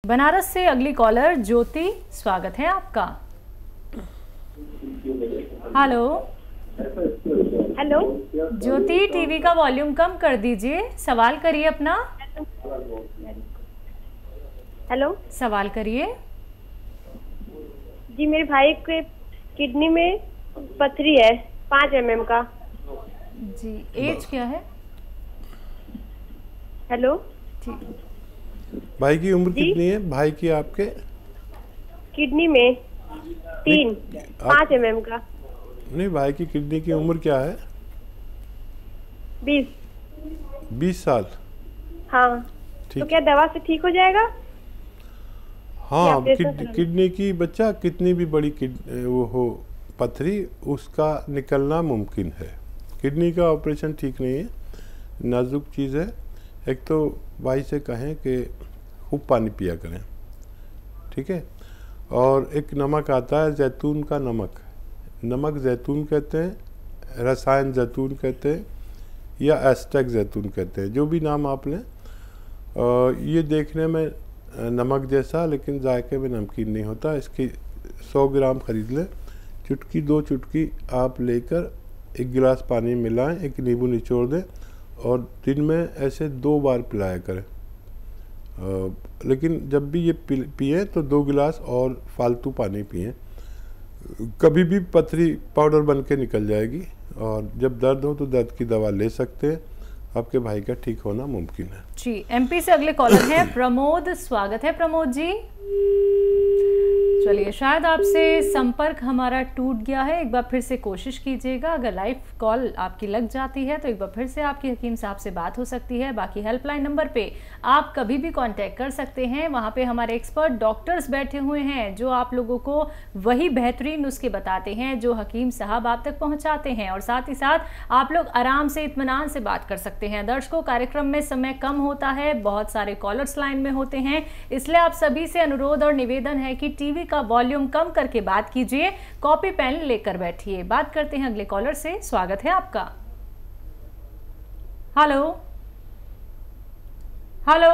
बनारस से अगली कॉलर ज्योति, स्वागत है आपका। हेलो हेलो ज्योति, टीवी का वॉल्यूम कम कर दीजिए, सवाल करिए अपना। हेलो सवाल करिए। जी, मेरे भाई के किडनी में पथरी है 5 mm का। जी, एज क्या है? हेलो ठीक। भाई की उम्र कितनी है? भाई की आपके किडनी में 5 mm का। नहीं, भाई की किडनी की उम्र क्या है? 20 साल। हाँ, तो क्या दवा से ठीक हो जाएगा? हाँ, किडनी की बच्चा कितनी भी बड़ी वो हो पथरी, उसका निकलना मुमकिन है। किडनी का ऑपरेशन ठीक नहीं है, नाजुक चीज़ है। एक तो भाई से कहें कि खूब पानी पिया करें, ठीक है। और एक नमक आता है जैतून का नमक जैतून कहते हैं, रसायन जैतून कहते हैं, या एस्टेक जैतून कहते हैं, जो भी नाम आप लें। ये देखने में नमक जैसा, लेकिन जायके में नमकीन नहीं होता। इसकी 100 ग्राम खरीद लें, चुटकी 2 चुटकी आप लेकर 1 गिलास पानी मिलाएं, एक नींबू निचोड़ दें और दिन में ऐसे 2 बार पिलाया करें। लेकिन जब भी ये पिए तो 2 गिलास और फालतू पानी पिए। कभी भी पथरी पाउडर बन के निकल जाएगी, और जब दर्द हो तो दर्द की दवा ले सकते हैं। आपके भाई का ठीक होना मुमकिन है। जी, एमपी से अगले कॉलर हैं प्रमोद, स्वागत है प्रमोद जी। चलिए, शायद आपसे संपर्क हमारा टूट गया है, एक बार फिर से कोशिश कीजिएगा। अगर लाइव कॉल आपकी लग जाती है तो एक बार फिर से आपकी हकीम साहब से बात हो सकती है। बाकी हेल्पलाइन नंबर पे आप कभी भी कांटेक्ट कर सकते हैं, वहां पे हमारे एक्सपर्ट डॉक्टर्स बैठे हुए हैं जो आप लोगों को वही बेहतरीन नुस्खे बताते हैं जो हकीम साहब आप तक पहुँचाते हैं। और साथ ही साथ आप लोग आराम से इत्मीनान से बात कर सकते हैं। दर्शकों, कार्यक्रम में समय कम होता है, बहुत सारे कॉलर्स लाइन में होते हैं, इसलिए आप सभी से अनुरोध और निवेदन है कि टीवी का वॉल्यूम कम करके बात कीजिए, कॉपी पेन लेकर बैठिए। बात करते हैं अगले कॉलर से, स्वागत है आपका। हेलो हेलो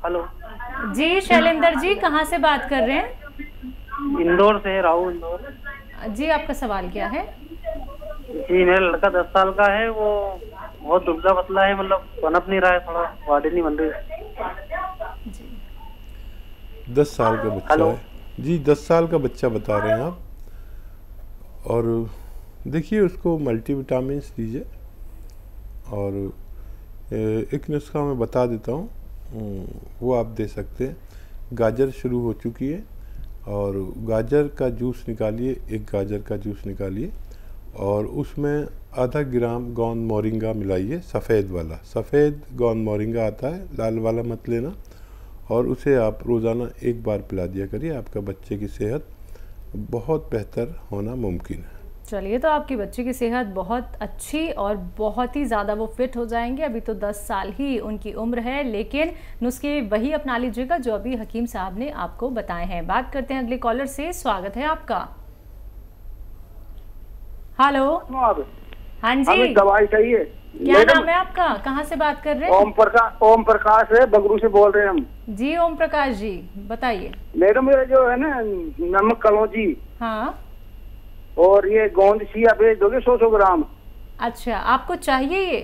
हेलो जी, शैलेंद्र जी, कहां से बात कर रहे हैं? इंदौर से, राहुल इंदौर। जी, आपका सवाल क्या है? जी, मेरा लड़का 10 साल का है, वो बहुत दुबला पतला है, मतलब पनप नहीं रहा है, थोड़ा बॉडी नहीं बन रही। 10 साल का बच्चा है जी, 10 साल का बच्चा बता रहे हैं आप। और देखिए, उसको मल्टीविटामिन दीजिए। और एक नुस्खा मैं बता देता हूँ, वो आप दे सकते हैं। गाजर शुरू हो चुकी है, और गाजर का जूस निकालिए, 1 गाजर का जूस निकालिए और उसमें आधा ग्राम गोंद मोरिंगा मिलाइए, सफ़ेद गोंद मोरिंगा आता है, लाल वाला मत लेना। और उसे आप रोज़ाना 1 बार पिला दिया करिए, आपका बच्चे की सेहत बहुत बेहतर होना मुमकिन है। चलिए, तो आपकी बच्चे की सेहत बहुत अच्छी और बहुत ही ज़्यादा वो फिट हो जाएंगे। अभी तो 10 साल ही उनकी उम्र है, लेकिन नुस्खे वही अपना लीजिएगा जो अभी हकीम साहब ने आपको बताए हैं। बात करते हैं अगले कॉलर से, स्वागत है आपका। हेलो, हाँ जी, दवाई चाहिए। क्या नाम है आपका? कहाँ से बात कर रहे हैं? ओम प्रकाश है, बगरू से बोल रहे हैं हम। जी ओम प्रकाश जी, बताइए। मैडम, मेरा जो है ना नमक कलौजी, हाँ, और ये गोंद छिया भेज दोगे 100 ग्राम। अच्छा, आपको चाहिए ये?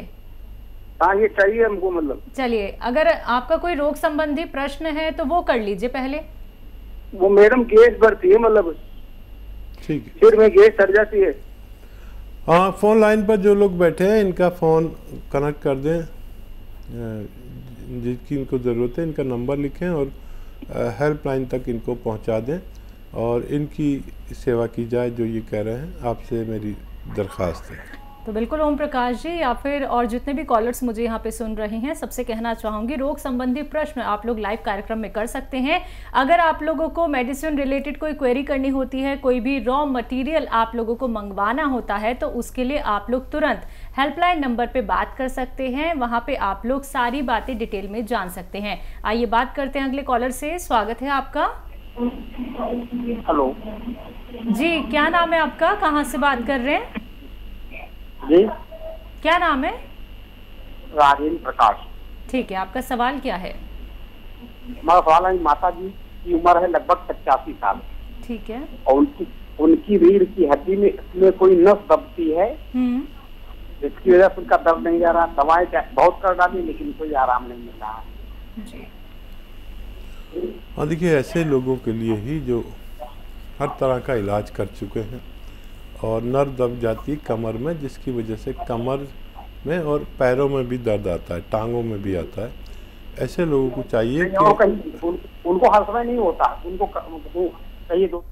हाँ, ये चाहिए हमको। मतलब चलिए, अगर आपका कोई रोग संबंधी प्रश्न है तो वो कर लीजिए पहले। वो मैडम गैस बढ़ती है, मतलब ठीक है, सिर में गैस चढ़ जाती है। हाँ, फ़ोन लाइन पर जो लोग बैठे हैं इनका फ़ोन कनेक्ट कर दें, जिसकी इनको ज़रूरत है इनका नंबर लिखें और हेल्पलाइन तक इनको पहुंचा दें, और इनकी सेवा की जाए जो ये कह रहे हैं। आपसे मेरी दरख्वास्त है। तो बिल्कुल ओम प्रकाश जी, या फिर और जितने भी कॉलर्स मुझे यहाँ पे सुन रहे हैं, सबसे कहना चाहूँगी, रोग संबंधी प्रश्न आप लोग लाइव कार्यक्रम में कर सकते हैं। अगर आप लोगों को मेडिसिन रिलेटेड कोई क्वेरी करनी होती है, कोई भी रॉ मटेरियल आप लोगों को मंगवाना होता है, तो उसके लिए आप लोग तुरंत हेल्पलाइन नंबर पे बात कर सकते हैं। वहाँ पे आप लोग सारी बातें डिटेल में जान सकते हैं। आइए बात करते हैं अगले कॉलर से, स्वागत है आपका। हेलो जी, क्या नाम है आपका? कहाँ से बात कर रहे हैं? जी, क्या नाम है? राजेंद्र प्रकाश। ठीक है, आपका सवाल क्या है? हमारा सवाल है, माता जी की उम्र है लगभग 85 साल। ठीक है। और उनकी रीढ़ की हड्डी में इसमें कोई नस दबती है, जिसकी वजह से उनका दर्द नहीं जा रहा। दवाएं बहुत कर डाली लेकिन कोई आराम नहीं मिल रहा है। हाँ देखिए, ऐसे लोगों के लिए ही जो हर तरह का इलाज कर चुके हैं और नर्व दब जाती है कमर में, जिसकी वजह से कमर में और पैरों में भी दर्द आता है, टांगों में भी आता है। ऐसे लोगों को चाहिए कि उनको हर समय नहीं होता, उनको चाहिए तो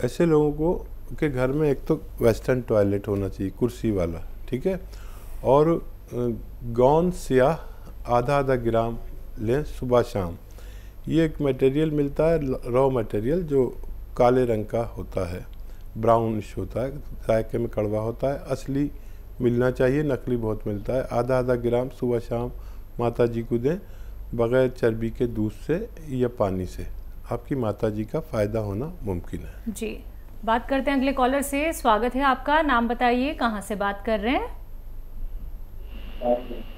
ऐसे लोगों को के घर में एक तो वेस्टर्न टॉयलेट होना चाहिए, कुर्सी वाला, ठीक है। और गोंद स्याह आधा ग्राम लें सुबह शाम। ये एक मटेरियल मिलता है, रॉ मटेरियल, जो काले रंग का होता है, ब्राउनिश होता है, जायके में कड़वा होता है। असली मिलना चाहिए, नकली बहुत मिलता है। आधा ग्राम सुबह शाम माता जी को दें, बग़ैर चर्बी के दूध से या पानी से। आपकी माता जी का फ़ायदा होना मुमकिन है। जी, बात करते हैं अगले कॉलर से। स्वागत है आपका, नाम बताइए, कहाँ से बात कर रहे हैं?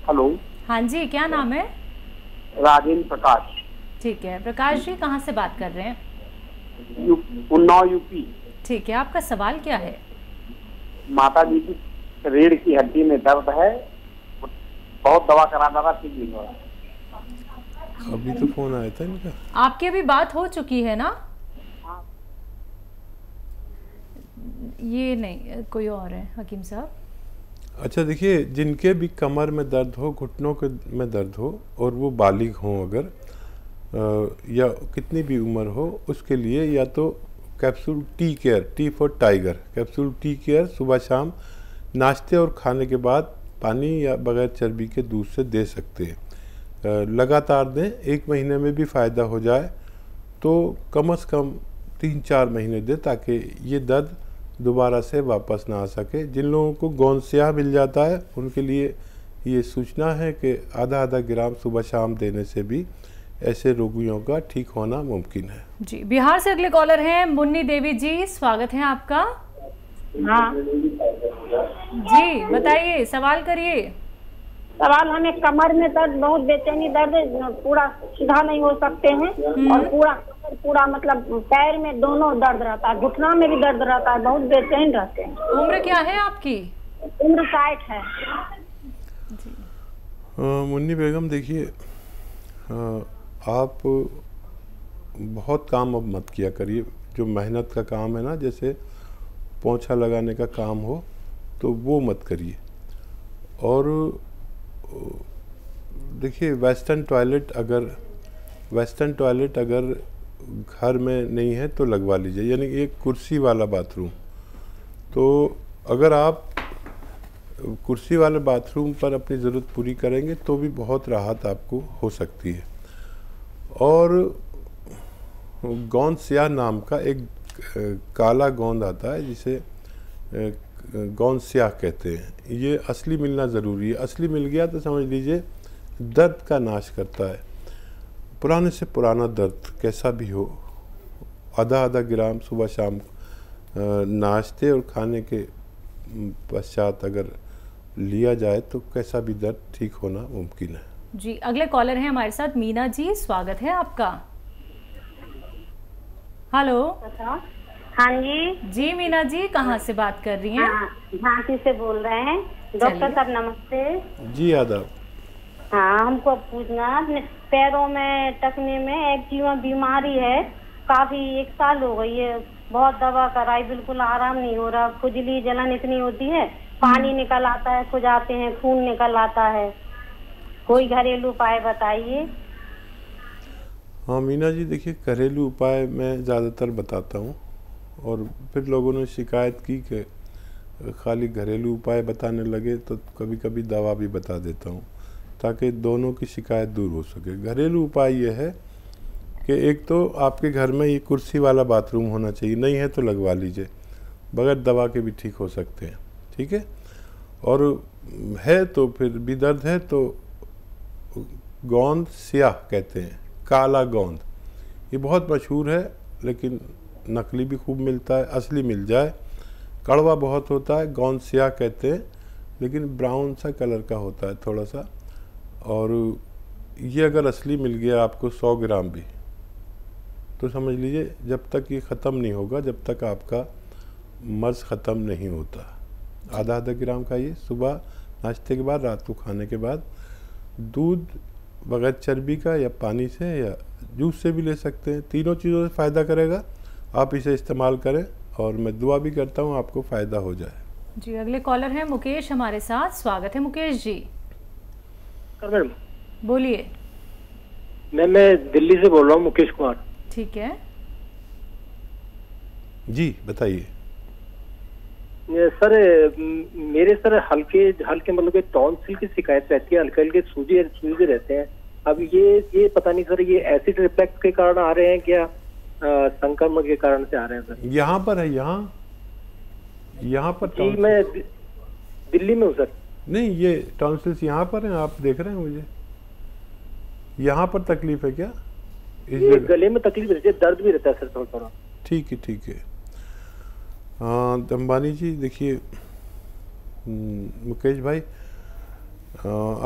हेलो। हाँ जी, क्या नाम है? राजेंद्र प्रकाश। ठीक है प्रकाश जी, कहाँ से बात कर रहे हैं? उन्नाव यूपी। ठीक है, आपका सवाल क्या है? माता जी की रीढ़ की हड्डी में दर्द है, बहुत दवा करा था, ठीक नहीं हो रहा। अभी तो फोन आया था इनका। आपकी अभी बात हो चुकी है ना? ये नहीं, कोई और है हकीम साहब। अच्छा देखिए, जिनके भी कमर में दर्द हो, घुटनों के में दर्द हो और वो बालिग हों अगर, या कितनी भी उम्र हो, उसके लिए या तो capsule tea care, T for tiger, capsule tea care सुबह शाम नाश्ते और खाने के बाद पानी या बगैर चर्बी के दूध से दे सकते हैं। लगातार दें, 1 महीने में भी फ़ायदा हो जाए तो कम से कम 3-4 महीने दें, ताकि ये दर्द दोबारा से वापस ना आ सके। जिन लोगों को गोंद स्याह मिल जाता है उनके लिए ये सूचना है कि आधा ग्राम सुबह शाम देने से भी ऐसे रोगियों का ठीक होना मुमकिन है। जी, बिहार से अगले कॉलर हैं मुन्नी देवी जी, स्वागत है आपका। हाँ जी बताइए, सवाल करिए। सवाल, हमें कमर में दर्द, बहुत बेचैनी दर्द, पूरा सीधा नहीं हो सकते हैं और पूरा मतलब पैर में दोनों दर्द रहता है, घुटना में भी दर्द रहता है, बहुत बेचैन रहते हैं। उम्र क्या है आपकी? उम्र 60 है। मुन्नी बेगम, देखिए आप बहुत काम अब मत किया करिए। जो मेहनत का काम है ना, जैसे पोंछा लगाने का काम हो, तो वो मत करिए। और देखिए, वेस्टर्न टॉयलेट अगर घर में नहीं है तो लगवा लीजिए, यानी कि एक कुर्सी वाला बाथरूम। तो अगर आप कुर्सी वाले बाथरूम पर अपनी ज़रूरत पूरी करेंगे तो भी बहुत राहत आपको हो सकती है। और गोंद स्याह नाम का एक काला गोंद आता है, जिसे गोंद स्याह कहते हैं। ये असली मिलना ज़रूरी है। असली मिल गया तो समझ लीजिए दर्द का नाश करता है। पुराने से पुराना दर्द कैसा भी हो, आधा ग्राम सुबह शाम नाश्ते और खाने के पश्चात अगर लिया जाए तो कैसा भी दर्द ठीक होना मुमकिन है। जी, अगले कॉलर हैं हमारे साथ मीना जी, स्वागत है आपका। हेलो। हाँ जी। जी मीना जी, कहाँ से बात कर रही हैं? झांसी से बोल रहे हैं। डॉक्टर साहब नमस्ते। जी आदाब। हाँ, हमको पूछना, पैरों में टकने में एक्जिमा बीमारी है, काफी 1 साल हो गई है, बहुत दवा कराई, बिल्कुल आराम नहीं हो रहा, खुजली जलन इतनी होती है, पानी निकल आता है, खुजाते हैं, खून निकल आता है, कोई घरेलू उपाय बताइए। हाँ मीना जी, देखिए घरेलू उपाय मैं ज़्यादातर बताता हूँ, और फिर लोगों ने शिकायत की कि खाली घरेलू उपाय बताने लगे, तो कभी कभी दवा भी बता देता हूँ ताकि दोनों की शिकायत दूर हो सके। घरेलू उपाय ये है कि एक तो आपके घर में ये कुर्सी वाला बाथरूम होना चाहिए, नहीं है तो लगवा लीजिए, बगैर दवा के भी ठीक हो सकते हैं, ठीक है। और है तो फिर भी दर्द है तो गोंद स्याह कहते हैं, काला गोंद, ये बहुत मशहूर है, लेकिन नकली भी खूब मिलता है। असली मिल जाए, कड़वा बहुत होता है, गोंद स्याह कहते हैं, लेकिन ब्राउन सा कलर का होता है थोड़ा सा, और ये अगर असली मिल गया आपको 100 ग्राम भी, तो समझ लीजिए जब तक ये ख़त्म नहीं होगा, जब तक आपका मर्ज़ ख़त्म नहीं होता। आधा आधा ग्राम खाइए, सुबह नाश्ते के बाद, रात को खाने के बाद। दूध बगैर चर्बी का या पानी से या जूस से भी ले सकते हैं। तीनों चीज़ों से फ़ायदा करेगा। आप इसे इस्तेमाल करें और मैं दुआ भी करता हूँ आपको फ़ायदा हो जाए। जी, अगले कॉलर हैं मुकेश हमारे साथ। स्वागत है मुकेश जी। मैडम बोलिए। मैं दिल्ली से बोल रहा हूँ, मुकेश कुमार। ठीक है जी, बताइए। सर मेरे सर हल्के मतलब टॉन्सिल की शिकायत रहती है, हल्के हल्के सूजे रहते हैं। अब ये पता नहीं सर, ये एसिड रिफ्लेक्स के कारण आ रहे हैं क्या, संक्रमण के कारण से आ रहे हैं सर? यहाँ पर है, यहाँ पर जी, मैं दिल्ली में हूँ सर। नहीं, ये टॉन्सिल्स यहाँ पर हैं, आप देख रहे हैं मुझे। यहाँ पर तकलीफ है क्या? ये गले में तकलीफ रहती है, दर्द भी रहता है सर थोड़ा थोड़ा। ठीक है। अंबानी जी देखिए, मुकेश भाई,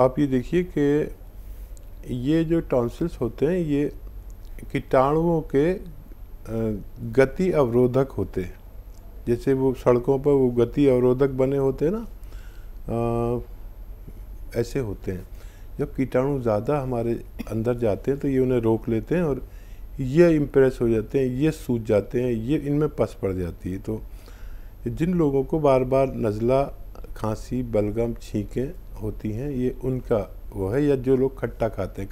आप ये देखिए कि ये जो टॉन्सिल्स होते हैं ये कीटाणुओं के गति अवरोधक होते हैं। जैसे वो सड़कों पर वो गति अवरोधक बने होते हैं ना, ऐसे होते हैं। जब कीटाणु ज़्यादा हमारे अंदर जाते हैं तो ये उन्हें रोक लेते हैं और ये इम्प्रेस हो जाते हैं, ये सूज जाते हैं, ये इनमें पस पड़ जाती है। तो जिन लोगों को बार बार नज़ला, खांसी, बलगम, छींकें होती हैं, ये उनका वो है। या जो लोग खट्टा खाते हैं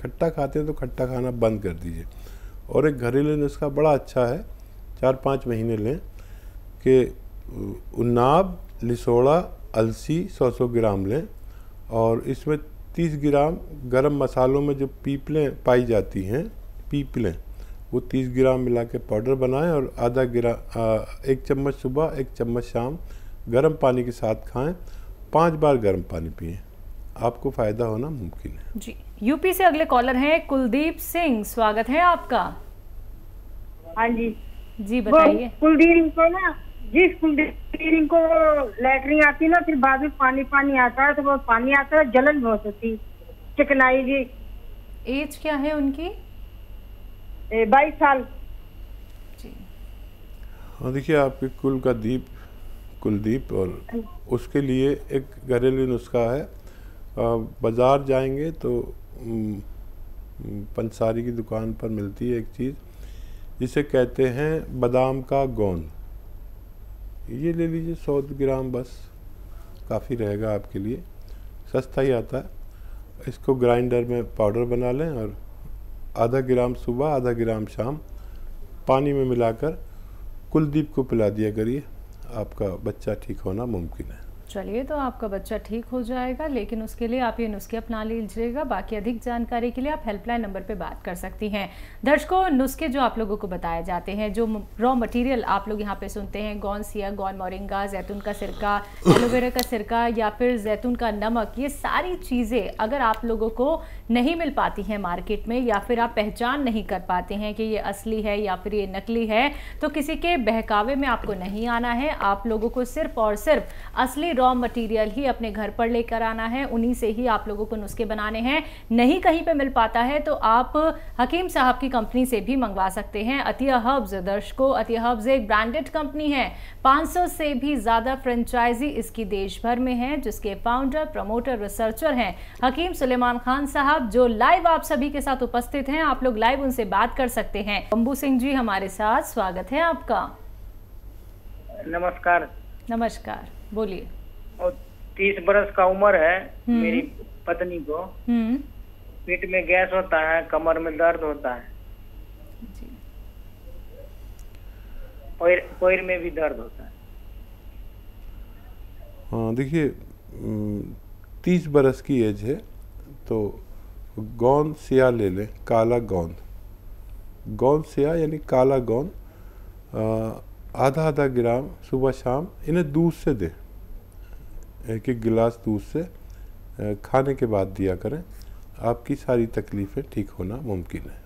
तो खट्टा खाना बंद कर दीजिए। और एक घरेलू नुस्खा बड़ा अच्छा है, 4-5 महीने लें कि उन्नाब, लिसोड़ा, अलसी 100 ग्राम लें और इसमें 30 ग्राम गरम मसालों में जो पीपलें पाई जाती हैं, पीपलें, वो 30 ग्राम मिला के पाउडर बनाएं और आधा ग्राम 1 चम्मच सुबह, 1 चम्मच शाम गर्म पानी के साथ खाएं। 5 बार गर्म पानी पिएं, आपको फ़ायदा होना मुमकिन है। जी, यूपी से अगले कॉलर हैं कुलदीप सिंह। स्वागत है आपका। हाँ जी बताइए। कुलदीप को ना, जिस कुलदीप को लैटरिन आती ना, फिर बाद में पानी आता है, तो वो पानी आता है, जलन बहुत होती, चिकनाई जी। एज क्या है उनकी? 22 साल। जी हाँ, देखिए आपके कुल का दीप कुलदीप, और उसके लिए एक घरेलू नुस्खा है। बाज़ार जाएंगे तो पंसारी की दुकान पर मिलती है एक चीज़ जिसे कहते हैं बादाम का गोंद। ये ले लीजिए 100 ग्राम, बस काफ़ी रहेगा आपके लिए, सस्ता ही आता है। इसको ग्राइंडर में पाउडर बना लें और आधा ग्राम सुबह, आधा ग्राम शाम पानी में मिलाकर कुलदीप को पिला दिया करिए, आपका बच्चा ठीक होना मुमकिन है। चलिए, तो आपका बच्चा ठीक हो जाएगा, लेकिन उसके लिए आप ये नुस्खे अपना लीजिएगा। बाकी अधिक जानकारी के लिए आप हेल्पलाइन नंबर पे बात कर सकती हैं। दर्शकों, नुस्खे जो आप लोगों को बताए जाते हैं, जो रॉ मटेरियल आप लोग यहाँ पे सुनते हैं, गौन सिया, गौन मोरिंगा, जैतून का सिरका, एलोवेरा का सिरका या फिर जैतून का नमक, ये सारी चीज़ें अगर आप लोगों को नहीं मिल पाती हैं मार्केट में, या फिर आप पहचान नहीं कर पाते हैं कि ये असली है या फिर ये नकली है, तो किसी के बहकावे में आपको नहीं आना है। आप लोगों को सिर्फ और सिर्फ असली रॉ मटेरियल ही अपने घर पर लेकर आना है, उन्हीं से ही आप लोगों को नुस्खे बनाने हैं। नहीं कहीं पे मिल पाता है तो आप हकीम साहब की कंपनी से भी मंगवा सकते हैं। अतिया हर्ब्स, दर्शकों, अतिया हर्ब्स एक ब्रांडेड कंपनी है। 500 से भी ज्यादा फ्रेंचाइजी इसकी देश भर में है, जिसके फाउंडर, प्रमोटर, रिसर्चर हैं हकीम सुलेमान खान साहब, जो लाइव आप सभी के साथ उपस्थित हैं। आप लोग लाइव उनसे बात कर सकते हैं। बंबू सिंह जी हमारे साथ, स्वागत है आपका। नमस्कार, बोलिए। और 30 बरस का उम्र है मेरी पत्नी को। पेट में गैस होता है, कमर में दर्द होता है, पैर में भी दर्द होता है। हाँ, देखिए 30 बरस की एज है तो गोंद सिया ले लें, काला गोंद। गोंद सिया यानी काला गोंद आधा आधा ग्राम सुबह शाम इन्हें दूध से दें, 1-1 गिलास दूध से खाने के बाद दिया करें। आपकी सारी तकलीफ़ें ठीक होना मुमकिन है।